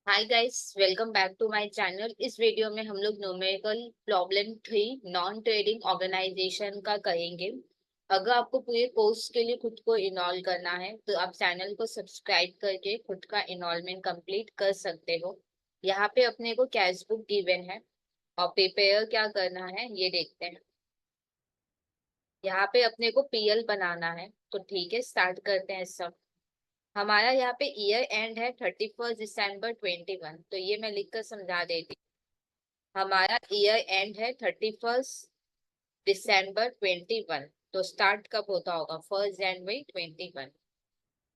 Hi guys, welcome back to my channel. इस video में हम लोग numerical problem 3 non trading organisation का करेंगे। अगर आपको पूरे कोर्स के लिए खुद को इनरोल करना है तो आप चैनल को सब्सक्राइब करके खुद का इनरोलमेंट कंप्लीट कर सकते हो। यहाँ पे अपने को कैश बुक गिवन है और प्रिपेयर क्या करना है ये देखते हैं। यहाँ पे अपने को पीएल बनाना है, तो ठीक है, स्टार्ट करते हैं सब। हमारा यहाँ पे ईयर एंड है 31 दिसंबर 2021, तो ये मैं लिख कर समझा देती हूँ। हमारा ईयर एंड है 31 दिसंबर 2021, तो स्टार्ट कब होता होगा? 1 जनवरी 2021।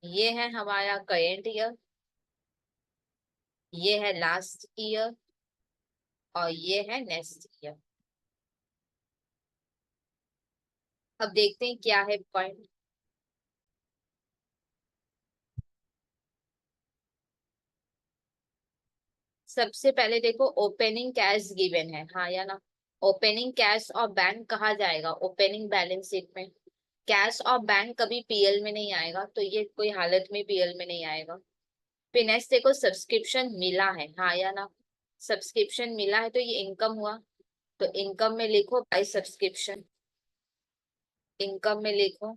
ये है हमारा करेंट ईयर, ये है लास्ट ईयर और ये है नेक्स्ट ईयर। अब देखते हैं क्या है पॉइंट। सबसे पहले देखो, ओपनिंग कैश गिवन है, हाँ या ना? ओपनिंग कैश और बैंक कहाँ जाएगा? ओपनिंग बैलेंस शीट में। कैश और बैंक कभी पीएल में नहीं आएगा, तो ये कोई हालत में पीएल में नहीं आएगा। फिर नेक्स्ट देखो, सब्सक्रिप्शन मिला है, हाँ या ना? सब्सक्रिप्शन मिला है तो ये इनकम हुआ, तो इनकम में लिखो बाय सब्सक्रिप्शन। इनकम में लिखो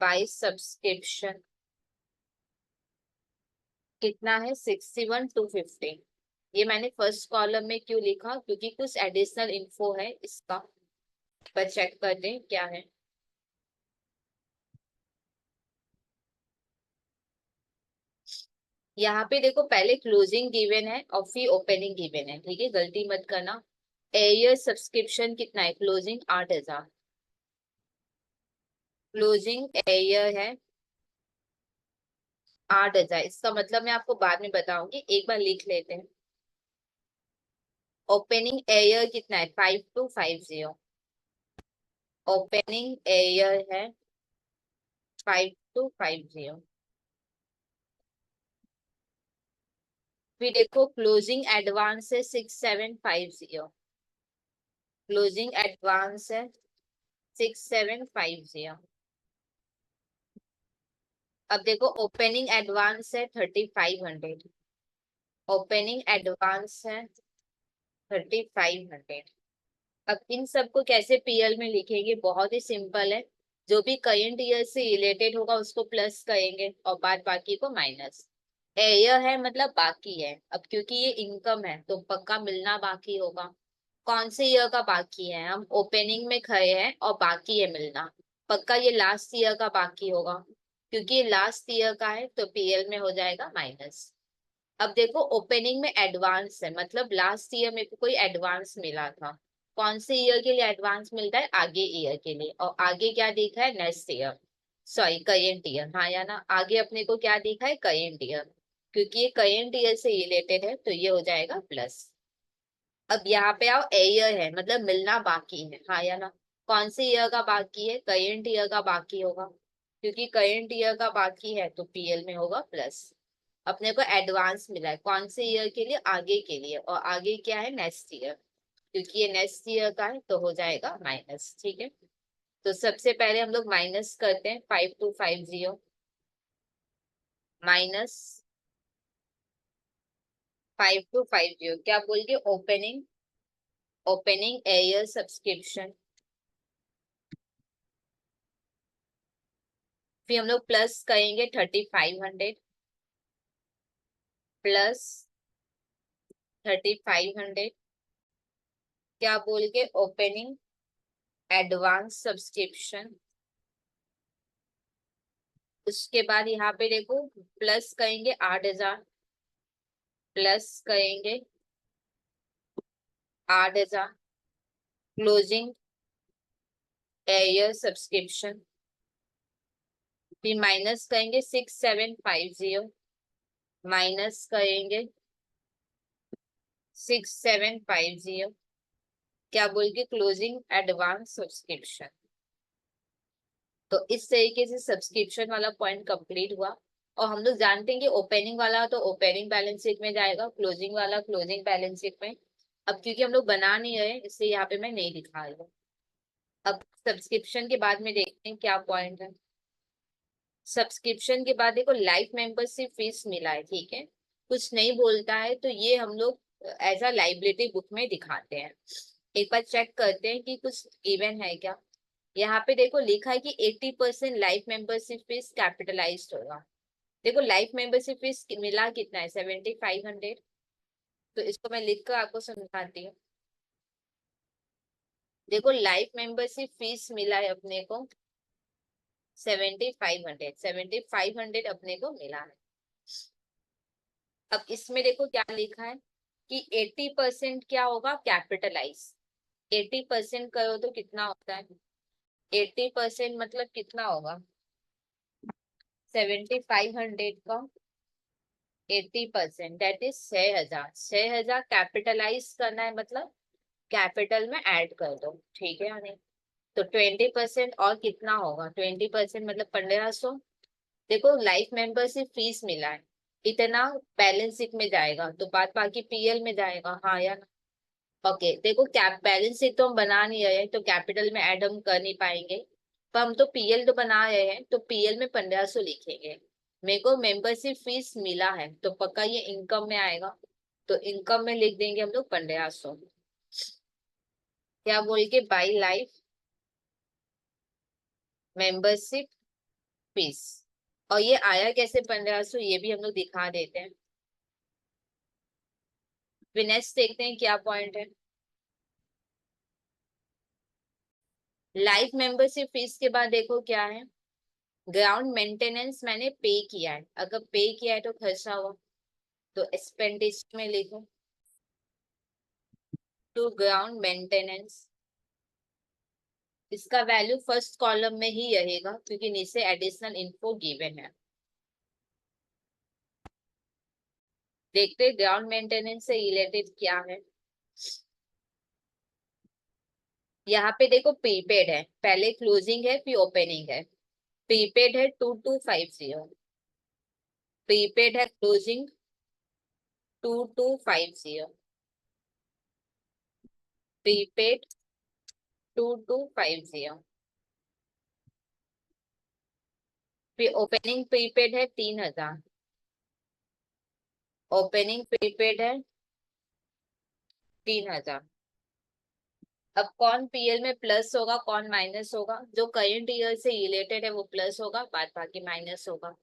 बाय सब्सक्रिप्शन। कितना है? 61,250। ये मैंने फर्स्ट कॉलम में क्यों लिखा? क्योंकि कुछ एडिशनल इन्फो है इसका, पर चेक कर दें क्या है। यहाँ पे देखो, पहले क्लोजिंग गिवन है और फिर ओपनिंग गिवन है, ठीक है, गलती मत करना। एयर सब्सक्रिप्शन कितना है? क्लोजिंग 8,000। क्लोजिंग एयर है 8,000। इसका मतलब मैं आपको बाद में बताऊंगी, एक बार लिख लेते हैं। ओपनिंग एयर कितना है? 5250। ओपनिंग एयर है 5250। फिर देखो, क्लोजिंग एडवांस है 6750। क्लोजिंग एडवांस है 6750। अब देखो, ओपनिंग एडवांस है 3500। ओपनिंग एडवांस है 3500। अब इन सबको कैसे पीएल में लिखेंगे? बहुत ही सिंपल है। जो भी करंट ईयर से रिलेटेड होगा उसको प्लस करेंगे और बाद बाकी को माइनस। एयर है मतलब बाकी है, अब क्योंकि ये इनकम है तो पक्का मिलना बाकी होगा। कौन से ईयर का बाकी है? हम ओपनिंग में खड़े हैं और बाकी है मिलना। पक्का ये लास्ट ईयर का बाकी होगा, क्योंकि ये लास्ट ईयर का है तो पीएल में हो जाएगा माइनस। अब देखो, ओपनिंग में एडवांस है मतलब लास्ट ईयर मेरे को कोई एडवांस मिला था। कौन से ईयर के लिए एडवांस मिलता है? आगे ईयर के लिए। और आगे क्या दिखा है? Next year, sorry current year, हाँ या ना? आगे अपने को क्या दिखा है? Current year. क्योंकि ये करेंट ईयर से रिलेटेड है तो ये हो जाएगा प्लस। अब यहाँ पे आओ, ईयर है मतलब मिलना बाकी है, हाँ या ना? कौन से ईयर का बाकी है? करेंट ईयर का बाकी होगा, क्योंकि करेंट ईयर का बाकी है तो पीएल में होगा प्लस। अपने को एडवांस मिला है कौन से ईयर के लिए? आगे के लिए। और आगे क्या है? Next year. क्योंकि ये नेक्स्ट ईयर का है तो हो जाएगा माइनस, ठीक है। तो सबसे पहले हम लोग माइनस करते हैं 5250 माइनस 5250। क्या बोल के? Opening, opening air subscription. फिर हम लोग प्लस करेंगे 3500, प्लस 3500। क्या बोल के? Opening advance subscription. उसके बाद यहाँ पे देखो, प्लस करेंगे 8,000, प्लस करेंगे 8,000। Closing air subscription. फिर माइनस करेंगे 6750, माइनस करेंगे 6750। क्या बोल के? Closing advance subscription. तो इस तरीके से सब्सक्रिप्शन वाला पॉइंट कंप्लीट हुआ। और हम लोग जानते हैं कि ओपनिंग वाला तो ओपनिंग बैलेंस शीट में जाएगा, क्लोजिंग वाला क्लोजिंग बैलेंस शीट में। अब क्योंकि हम लोग बना नहीं रहे इसलिए यहाँ पे मैं नहीं दिखा रही हूँ। अब सब्सक्रिप्शन के बाद में देखते हैं क्या पॉइंट है। सब्सक्रिप्शन के बाद देखो, लाइफ मेंबरशिप फीस मिला है, ठीक है। कुछ नहीं बोलता है तो ये हम लोग एज अ लाइबिलिटी बुक में दिखाते हैं। एक बार चेक करते हैं कि कुछ गिवन है क्या। यहाँ पे देखो लिखा है कि 80% लाइफ मेंबरशिप फीस कैपिटलाइज्ड होगा। देखो लाइफ मेंबरशिप फीस मिला कितना है, 7500। तो इसको मैं लिख कर आपको समझाती हूँ। देखो लाइफ मेंबरशिप फीस मिला है अपने को 7500 अपने को मिला है। अब इसमें देखो क्या लिखा है कि 80% क्या होगा, कैपिटलाइज। 80% करो तो कितना होता है, 80% मतलब कितना होगा, 7500 का 80% दैट इज 6000। 6000 कैपिटलाइज करना है, मतलब कैपिटल में ऐड कर दो, ठीक है या नहीं। तो 20% और कितना होगा, 20% मतलब 1500। देखो लाइफ मेंबरशिप फीस मिला है, इतना बैलेंस शीट में जाएगा तो बात बाकी पीएल में जाएगा, हाँ या ना। ओके देखो कैप बैलेंस शीट तो हम बना नहीं रहे हैं तो कैपिटल में ऐड हम कर नहीं पाएंगे, पर हम तो पीएल तो बना रहे हैं तो पीएल में 1500 लिखेंगे। मेरे को मेंबरशिप फीस मिला है तो पक्का ये इनकम में आएगा, तो इनकम में लिख देंगे हम लोग 1500। क्या बोल के, बाई लाइफ मेंबरशिप फीस। और ये आया कैसे 1500, ये भी हम लोग दिखा देते हैं। फिर नेक्स्ट देखते हैं क्या पॉइंट है। लाइफ मेंबरशिप फीस के बाद देखो क्या है, ग्राउंड मेंटेनेंस मैंने पे किया है, अगर पे किया है तो खर्चा हुआ, तो एक्सपेंडिचर में लिखो टू ग्राउंड मेंटेनेंस। इसका वैल्यू फर्स्ट कॉलम में ही रहेगा क्योंकि नीचे एडिशनल इन्फो गिवन है। देखते ग्राउंड मेंटेनेंस से रिलेटेड क्या है। यहाँ पे देखो प्रीपेड है, पहले क्लोजिंग है फिर ओपनिंग है। प्रीपेड है 2250, प्रीपेड है क्लोजिंग 2250, प्रीपेड 2250। फिर ओपनिंग प्रीपेड है 3000, ओपनिंग प्रीपेड है 3000। अब कौन पीएल में प्लस होगा कौन माइनस होगा, जो करंट ईयर से रिलेटेड है वो प्लस होगा, बाद बाकी माइनस होगा।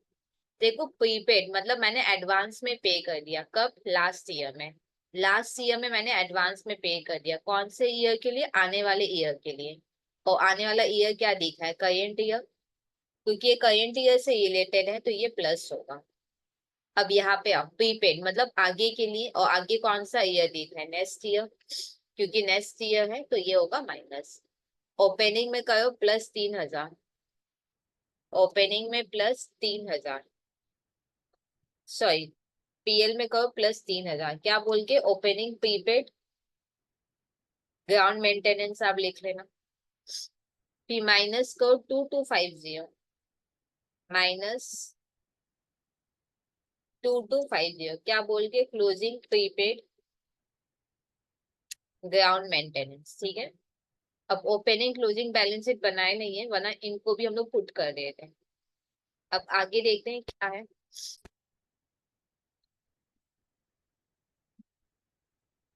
देखो प्रीपेड मतलब मैंने एडवांस में पे कर दिया, कब, लास्ट ईयर में। लास्ट ईयर में मैंने एडवांस में पे कर दिया, कौन से ईयर के लिए, आने वाले ईयर के लिए। और आने वाला ईयर क्या दिखा है, करंट ईयर, क्योंकि ये करंट ईयर से रिलेटेड है तो ये प्लस होगा। अब यहाँ पे आप प्रीपेड मतलब आगे के लिए, और आगे कौन सा ईयर दिख रहा है, नेक्स्ट ईयर, क्योंकि नेक्स्ट ईयर है तो ये होगा माइनस। ओपनिंग में करो प्लस 3000, ओपनिंग में प्लस 3000, सॉरी पीएल में करो प्लस 3000, क्या बोल के, ओपनिंग प्रीपेड ग्राउंड मेंटेनेंस आप लिख लेना। फिर माइनस करो 2250, माइनस 2250, क्या बोल के, क्लोजिंग प्रीपेड ग्राउंड मेंटेनेंस, ठीक है। अब ओपनिंग क्लोजिंग बैलेंस शीट बनाए नहीं है वरना इनको भी हम लोग पुट कर देते हैं। अब आगे देखते हैं क्या है।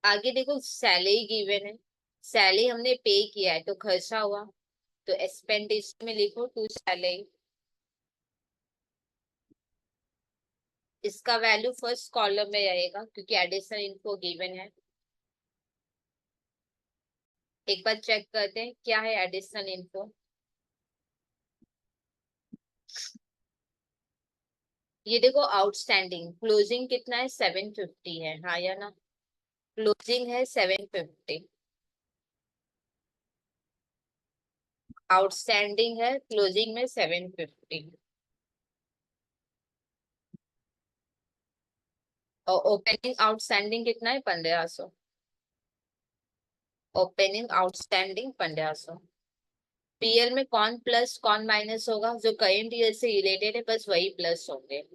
आगे देखो सैलरी गिवन है, सैलरी हमने पे किया है तो खर्चा हुआ, तो एक्सपेंडिचर में लिखो टू सैलरी। इसका वैल्यू फर्स्ट कॉलम में रहेगा क्योंकि एडिशनल इन्फो गिवन है। एक बार चेक करते हैं क्या है एडिशनल इन्फो। ये देखो आउटस्टैंडिंग क्लोजिंग कितना है, 750 है, हाँ या ना। क्लोजिंग है 750, आउटस्टैंडिंग है क्लोजिंग में 750, और ओपनिंग आउटस्टैंडिंग कितना है, 1500। Opening outstanding 1500। पीएल में कौन प्लस कौन माइनस होगा, जो करंट ईयर से रिलेटेड है बस वही प्लस होंगे।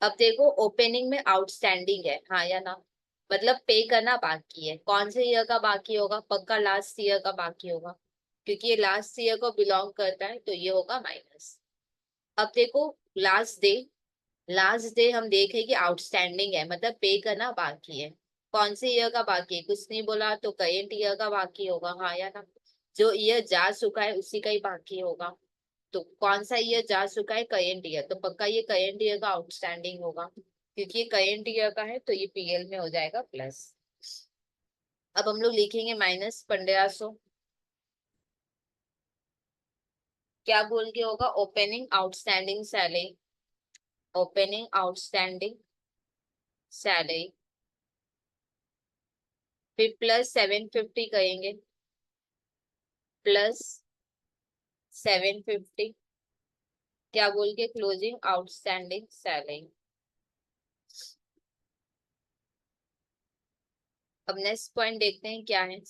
अब देखो ओपनिंग में आउटस्टैंडिंग है, हाँ या ना, मतलब पे करना बाकी है, कौन से ईयर का बाकी होगा, पक्का लास्ट ईयर का बाकी होगा, क्योंकि ये लास्ट ईयर को बिलोंग करता है तो ये होगा माइनस। अब देखो लास्ट डे, लास्ट डे हम देखें कि आउटस्टैंडिंग है, मतलब पे करना बाकी है। कौन से ईयर का बाकी है, कुछ नहीं बोला तो करेंट ईयर का बाकी होगा, हाँ या ना। जो ईयर जा चुका है उसी का ही बाकी होगा। तो कौन सा ईयर जा चुका है, करेंट ईयर, तो पक्का ये करेंट ईयर का आउटस्टैंडिंग होगा, क्योंकि ये करेंट ईयर का है तो ये पीएल में हो जाएगा प्लस। अब हम लोग लिखेंगे माइनस 1500। क्या बोल के होगा, opening outstanding salary, opening outstanding salary, फिर प्लस 750 करेंगे, प्लस 750, क्या बोल के क्लोजिंग आउटस्टैंडिंग सैलरी। अब नेक्स्ट पॉइंट देखते हैं क्या है।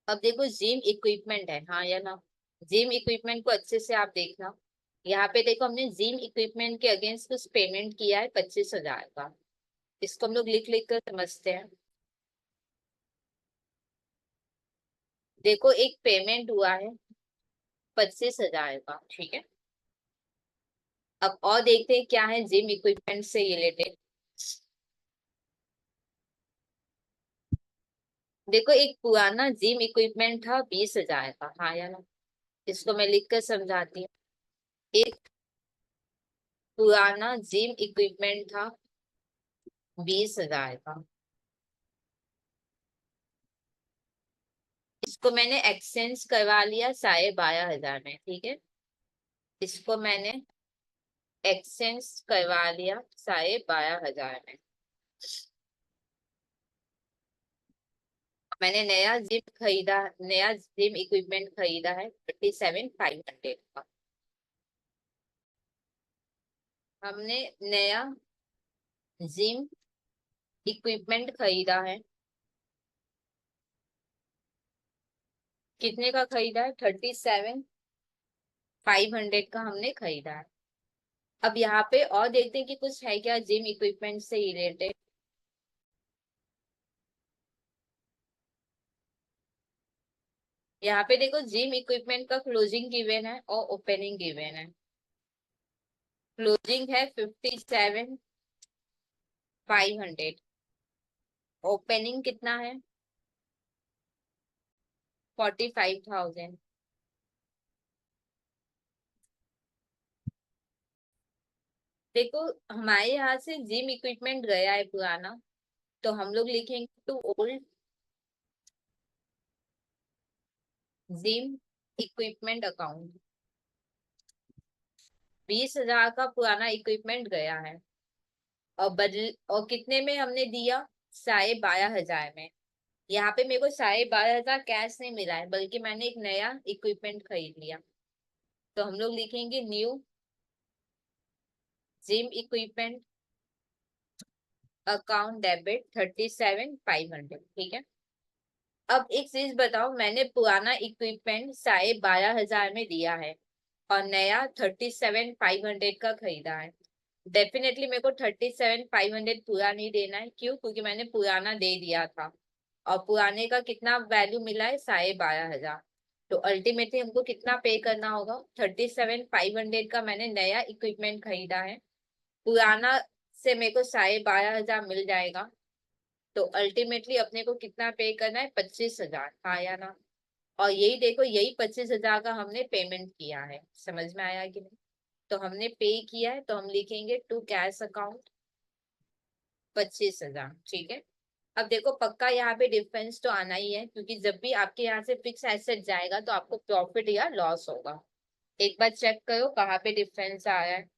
अब देखो जिम इक्विपमेंट है, हाँ या ना। जिम इक्विपमेंट को अच्छे से आप देखना। यहाँ पे देखो हमने जिम इक्विपमेंट के अगेंस्ट कुछ पेमेंट किया है 25,000 का। इसको हम लोग लिख लिख कर समझते हैं। देखो एक पेमेंट हुआ है 25,000 का, ठीक है। अब और देखते हैं क्या है जिम इक्विपमेंट से रिलेटेड। देखो एक पुराना जिम इक्विपमेंट था 20,000 का, हाँ या ना। इसको मैं लिख कर समझाती हूँ। एक पुराना जिम इक्विपमेंट था 20,000 का, इसको मैंने एक्सचेंज करवा लिया 12,500 में, ठीक है। इसको मैंने एक्सचेंज करवा लिया 12,500 में। मैंने नया जिम खरीदा, नया जिम इक्विपमेंट खरीदा है 37,500 का। हमने नया जिम इक्विपमेंट खरीदा है, कितने का खरीदा है, 37,500 का हमने खरीदा है। अब यहाँ पे और देखते हैं कि कुछ है क्या जिम इक्विपमेंट से रिलेटेड। यहाँ पे देखो जिम इक्विपमेंट का क्लोजिंग गिवन है और ओपनिंग गिवन है। क्लोजिंग है 57,500, ओपनिंग कितना है 45,000। देखो हमारे यहाँ से जिम इक्विपमेंट गया है पुराना, तो हम लोग लिखेंगे to old gym equipment account. 20,000 का पुराना इक्विपमेंट गया है, और बदल और कितने में हमने दिया, 12,500 में। यहाँ पे मेरे को 12,500 कैश नहीं मिला है, बल्कि मैंने एक नया इक्विपमेंट खरीद लिया। तो हम लोग लिखेंगे new gym equipment account debit 37,500, ठीक है। अब एक चीज बताओ, मैंने पुराना इक्विपमेंट 12,500 में दिया है और नया 37,500 का खरीदा है। डेफिनेटली मेरे को 37,500 पूरा नहीं देना है, क्यों, क्योंकि मैंने पुराना दे दिया था और पुराने का कितना वैल्यू मिला है 12,500। तो अल्टीमेटली हमको कितना पे करना होगा, 37,500 का मैंने नया इक्विपमेंट खरीदा है, पुराना से मेरे को 12,500 मिल जाएगा। तो अल्टीमेटली अपने को कितना पे करना है, 25,000, हाँ या ना। और यही देखो, यही 25,000 का हमने पेमेंट किया है, समझ में आया कि नहीं। तो हमने पे किया है, तो हम लिखेंगे टू कैश अकाउंट 25,000, ठीक है। अब देखो पक्का यहाँ पे डिफरेंस तो आना ही है, क्योंकि जब भी आपके यहाँ से फिक्स एसेट जाएगा तो आपको प्रॉफिट या लॉस होगा। एक बार चेक करो कहाँ पे डिफरेंस आया है।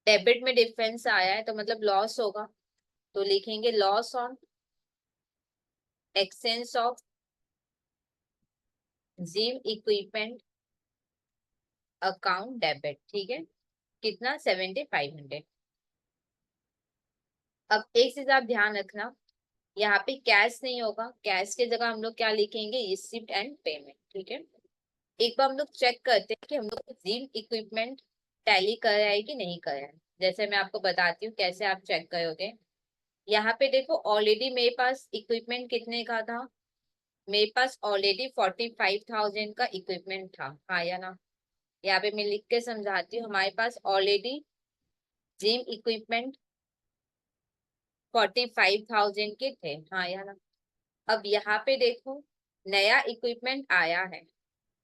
डेबिट में डिफरेंस आया है तो मतलब लॉस होगा, तो लिखेंगे loss on exchange of gym equipment account debit, ठीक है। कितना, 7,500। अब एक चीज आप ध्यान रखना, यहाँ पे कैश नहीं होगा, कैश की जगह हम लोग क्या लिखेंगे, रिसिप्ट एंड पेमेंट, ठीक है। एक बार हम लोग चेक करते हैं कि हम लोग जिम इक्विपमेंट टैली कर रहा है कि नहीं कर रहा है। जैसे मैं आपको बताती हूँ कैसे आप चेक करोगे। यहाँ पे देखो ऑलरेडी मेरे पास इक्विपमेंट कितने का था, मेरे पास ऑलरेडी 45,000 का इक्विपमेंट था, हाँ या ना। यहाँ पे मैं लिख के समझाती हूँ, हमारे पास ऑलरेडी जिम इक्विपमेंट 45,000 के थे, हाँ या ना। अब यहाँ पे देखो नया इक्विपमेंट आया है,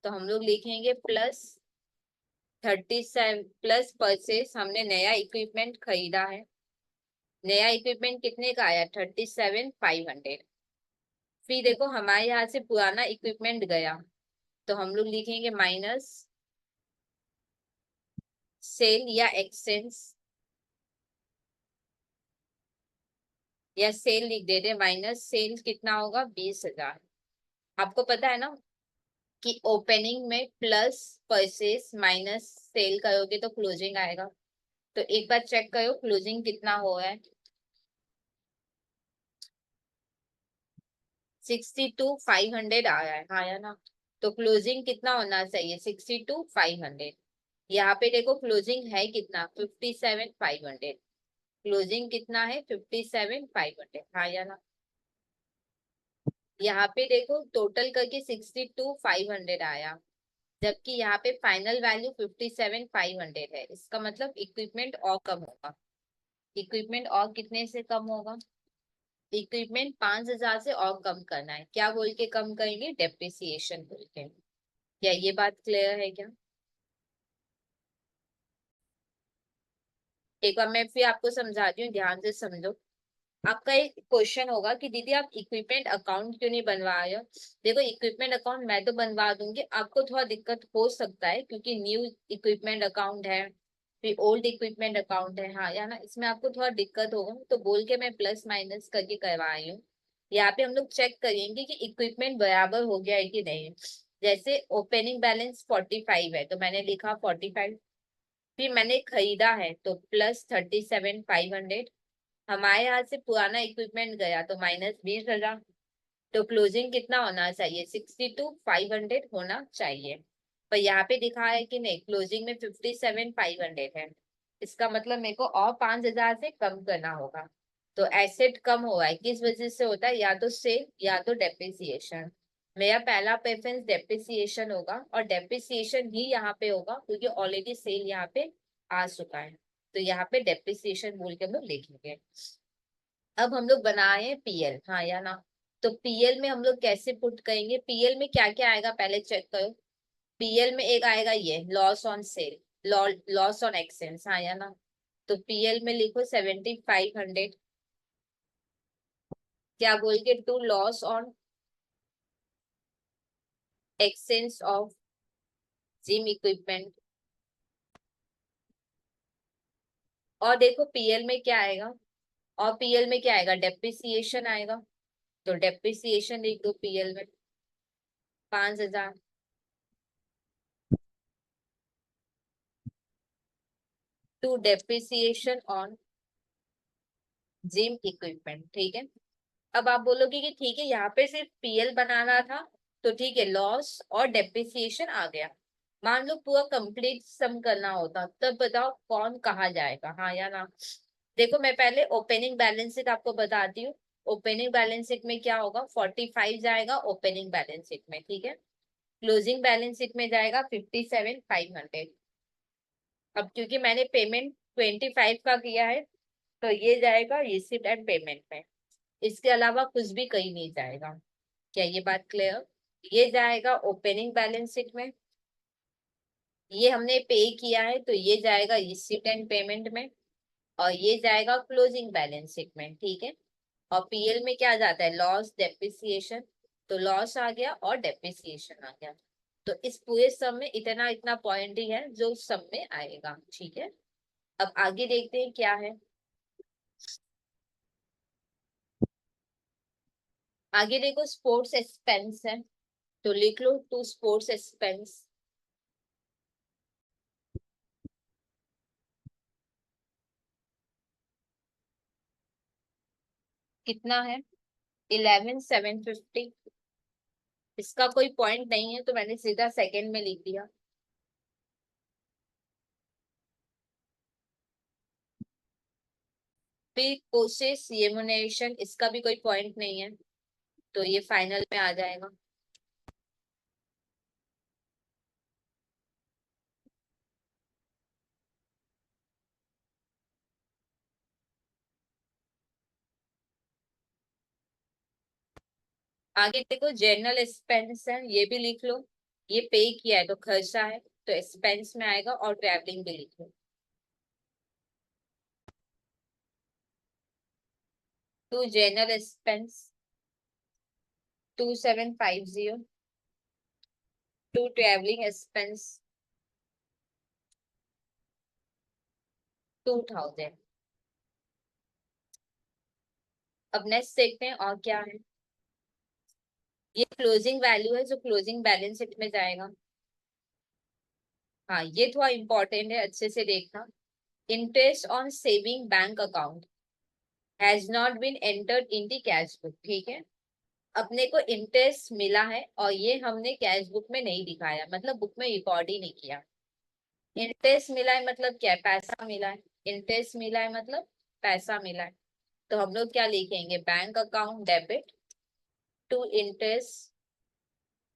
तो हम लोग लिखेंगे प्लस 37 प्लस परचेस, हमने नया इक्विपमेंट खरीदा है। नया इक्विपमेंट कितने का आया, 37,500। फिर देखो हमारे यहाँ से पुराना इक्विपमेंट गया, तो हम लोग लिखेंगे माइनस सेल या एक्सचेंज, या सेल लिख देते, माइनस सेल कितना होगा, 20,000। आपको पता है ना कि ओपनिंग में प्लस परचेस माइनस सेल करोगे तो क्लोजिंग आएगा। तो एक बार चेक करो क्लोजिंग कितना हो रहा है, 62,500 आ रहा है, हाँ या ना। तो क्लोजिंग कितना होना चाहिए, 62,500। यहाँ पे देखो क्लोजिंग है कितना, 57,500। क्लोजिंग कितना है, 57,500, हाँ या ना। यहाँ पे देखो टोटल करके 62,500 आया, जबकि यहाँ पे फाइनल वैल्यू 57,500 है। इसका मतलब इक्विपमेंट और कम होगा। इक्विपमेंट और कितने से कम होगा, इक्विपमेंट 5,000 से और कम करना है। क्या बोल के कम करेंगे, डेप्रिसिएशन बोल के। क्या ये बात क्लियर है क्या। एक बार मैं फिर आपको समझाती हूँ, ध्यान से समझो। आपका एक क्वेश्चन होगा कि दीदी आप इक्विपमेंट अकाउंट क्यों नहीं बनवा रहे हो। देखो इक्विपमेंट अकाउंट मैं तो बनवा दूंगी, आपको थोड़ा दिक्कत हो सकता है क्योंकि न्यू इक्विपमेंट अकाउंट है, फिर ओल्ड इक्विपमेंट अकाउंट है, हाँ या ना। इसमें आपको थोड़ा दिक्कत होगा, तो बोल के मैं प्लस माइनस करके करवा रही हूँ। यहाँ पे हम लोग चेक करेंगे कि इक्विपमेंट बराबर हो गया है कि नहीं। जैसे ओपनिंग बैलेंस 45 है, तो मैंने लिखा 45। फिर मैंने खरीदा है तो प्लस 37,500। हमारे यहाँ से पुराना इक्विपमेंट गया तो माइनस 20,000। तो क्लोजिंग कितना होना चाहिए, 62,500 होना चाहिए। पर यहाँ पे दिखा है कि नहीं, क्लोजिंग में 57,500 है। इसका मतलब मेरे को और 5,000 से कम करना होगा। तो एसेट कम हुआ है, किस वजह से होता है, या तो सेल या तो डेप्रिसिएशन। मेरा पहला प्रेफरेंस डेप्रिसिएशन होगा, और डेप्रिसिएशन ही यहाँ पे होगा क्योंकि ऑलरेडी सेल यहाँ पे आ चुका है। तो यहाँ पे डेप्रिसिएशन बोल के हम लोग लिखेंगे। अब हम लोग बनाए पीएल, हाँ या ना। तो पीएल में हम लोग कैसे पुट करेंगे, पीएल में क्या क्या आएगा पहले चेक करो। पीएल में एक आएगा ये loss on sale, loss on exchange, हाँ या ना। तो पीएल में लिखो 7,500, क्या बोल के, to loss on exchange of gym equipment. और देखो पीएल में क्या आएगा, और पीएल में क्या आएगा, डेप्रिसिएशन आएगा। तो डेप्रिसिएशन लिख दो पीएल में 5,000, to depreciation on gym equipment, ठीक है। अब आप बोलोगे कि ठीक है यहाँ पे सिर्फ पीएल बनाना था, तो ठीक है लॉस और डेप्रिसिएशन आ गया। मान लो पूरा कंप्लीट सम करना होता, तब बताओ कौन कहा जाएगा, हाँ या ना। देखो मैं पहले ओपनिंग बैलेंस शीट आपको बताती हूँ। ओपनिंग बैलेंस शीट में क्या होगा, 45 जाएगा ओपनिंग बैलेंस शीट में, ठीक है। क्लोजिंग बैलेंस शीट में जाएगा 57,500। अब क्योंकि मैंने पेमेंट 25 का किया है, तो ये जाएगा रिसिप्ट एंड पेमेंट में। इसके अलावा कुछ भी कहीं नहीं जाएगा। क्या ये बात क्लियर। ये जाएगा ओपनिंग बैलेंस शीट में, ये हमने पे किया है तो ये जाएगा रिसिप्ट एंड पेमेंट में, और ये जाएगा क्लोजिंग बैलेंस शीट में, ठीक है। और पीएल में क्या जाता है, लॉस डेप्रिसिएशन। तो लॉस आ गया और डेप्रिसिएशन आ गया। तो इस पूरे सम में इतना इतना पॉइंट ही है जो सम में आएगा, ठीक है। अब आगे देखते हैं क्या है। आगे देखो स्पोर्ट्स एक्सपेंस है, तो लिख लो टू स्पोर्ट्स एक्सपेंस। कितना है, 11,750। इसका कोई पॉइंट नहीं है तो मैंने सीधा सेकंड में लिख दिया। फिर कोशिश रेम्युनरेशन, इसका भी कोई पॉइंट नहीं है, तो ये फाइनल में आ जाएगा। आगे देखो जनरल एक्सपेंस है, ये भी लिख लो। ये पे किया है तो खर्चा है, तो एक्सपेंस में आएगा, और ट्रैवलिंग भी लिख लो। To general expense 2750, to travelling expense 2000। अब नेक्स्ट देखते हैं और क्या है। ये क्लोजिंग वैल्यू है जो क्लोजिंग बैलेंस शीट में जाएगा। हाँ ये थोड़ा इंपॉर्टेंट है, अच्छे से देखना। Interest on saving bank account has not been entered in the cash book, ठीक है। अपने को इंटरेस्ट मिला है और ये हमने कैश बुक में नहीं दिखाया, मतलब बुक में रिकॉर्ड ही नहीं किया। इंटरेस्ट मिला है मतलब क्या है, पैसा मिला है। इंटरेस्ट मिला है मतलब पैसा मिला है। तो हम लोग क्या लिखेंगे, bank account debit to interest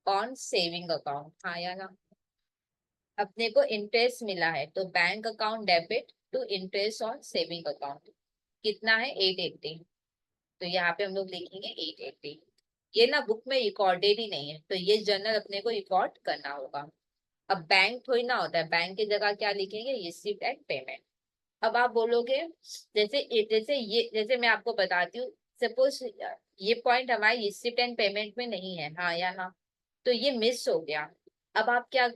on saving account, हाँ या ना। अपने को इंटरेस्ट मिला है तो bank account debit to interest on saving account. कितना है, 880। तो यहाँ पे हम लोग लिखेंगे 880। ये ना बुक में रिकॉर्डेड ही नहीं है, तो ये जर्नल अपने को रिकॉर्ड करना होगा। अब बैंक थोड़ी ना होता है, बैंक की जगह क्या लिखेंगे, रिसीव्ड एंड पेमेंट। अब आप बोलोगे, जैसे मैं आपको बताती हूँ। सपोज ये पॉइंट हमारे रिसीव्ड एंड पेमेंट में नहीं है, हाँ या ना, तो ये मिस हो गया। अब आप क्या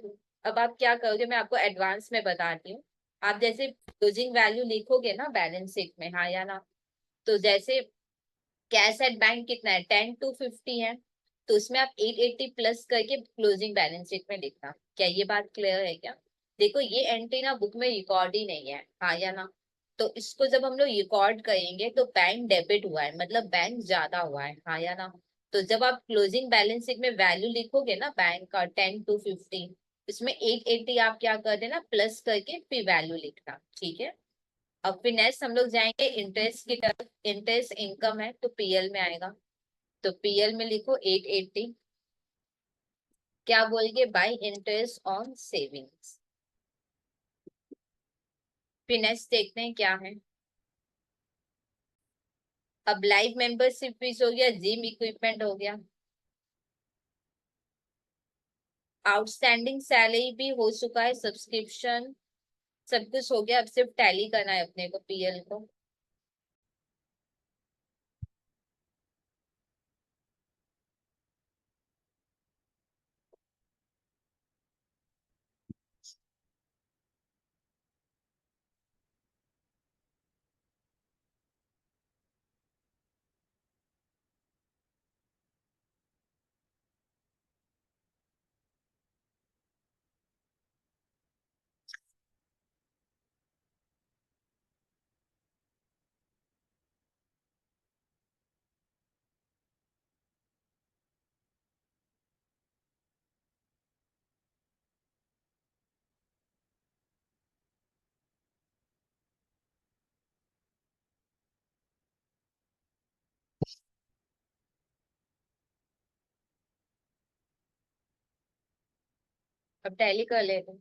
अब आप क्या करोगे, मैं आपको एडवांस में बताती हूँ। आप जैसे क्लोजिंग वैल्यू लिखोगे ना बैलेंस शीट में, हाँ या ना, तो जैसे कैश एट बैंक कितना है, 10 to 50 है, तो उसमें आप 880 प्लस करके क्लोजिंग बैलेंस शीट में लिखना। क्या ये बात क्लियर है क्या। देखो ये एंट्री ना बुक में रिकॉर्ड ही नहीं है, हाँ या ना। तो इसको जब हम लोग रिकॉर्ड करेंगे तो बैंक डेबिट हुआ है, मतलब बैंक ज्यादा हुआ है, हाँ या ना। तो जब आप क्लोजिंग बैलेंस शीट में वैल्यू लिखोगे ना बैंक का 10 to 50, इसमें 880 आप क्या कर देना प्लस करके फिर वैल्यू लिखना, ठीक है। अब फिर नेक्स्ट हम लोग जाएंगे इंटरेस्ट की तरफ। इंटरेस्ट इनकम है तो पीएल में आएगा, तो पीएल में लिखो 880। क्या बोलेंगे, बाय इंटरेस्ट ऑन सेविंग्स। फिर नेक्स्ट देखते हैं क्या है। अब लाइव मेंबरशिप फीस हो गया, जिम इक्विपमेंट हो गया, आउटस्टैंडिंग सैलरी भी हो चुका है, सब्सक्रिप्शन सब कुछ हो गया। अब सिर्फ टैली करना है अपने को पीएल को। अब टैली कर लेते हैं।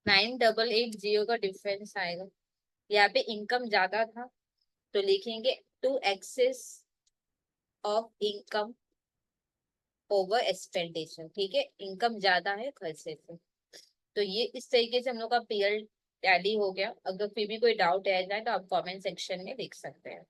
9880 का डिफरेंस आएगा। यहाँ पे इनकम ज्यादा था, तो लिखेंगे to excess of income over expenditure, ठीक है। इनकम ज्यादा है खर्चे से। तो ये इस तरीके से हम लोग का पीएल टैली हो गया। अगर फिर भी कोई डाउट रह जाए तो आप कमेंट सेक्शन में लिख सकते हैं।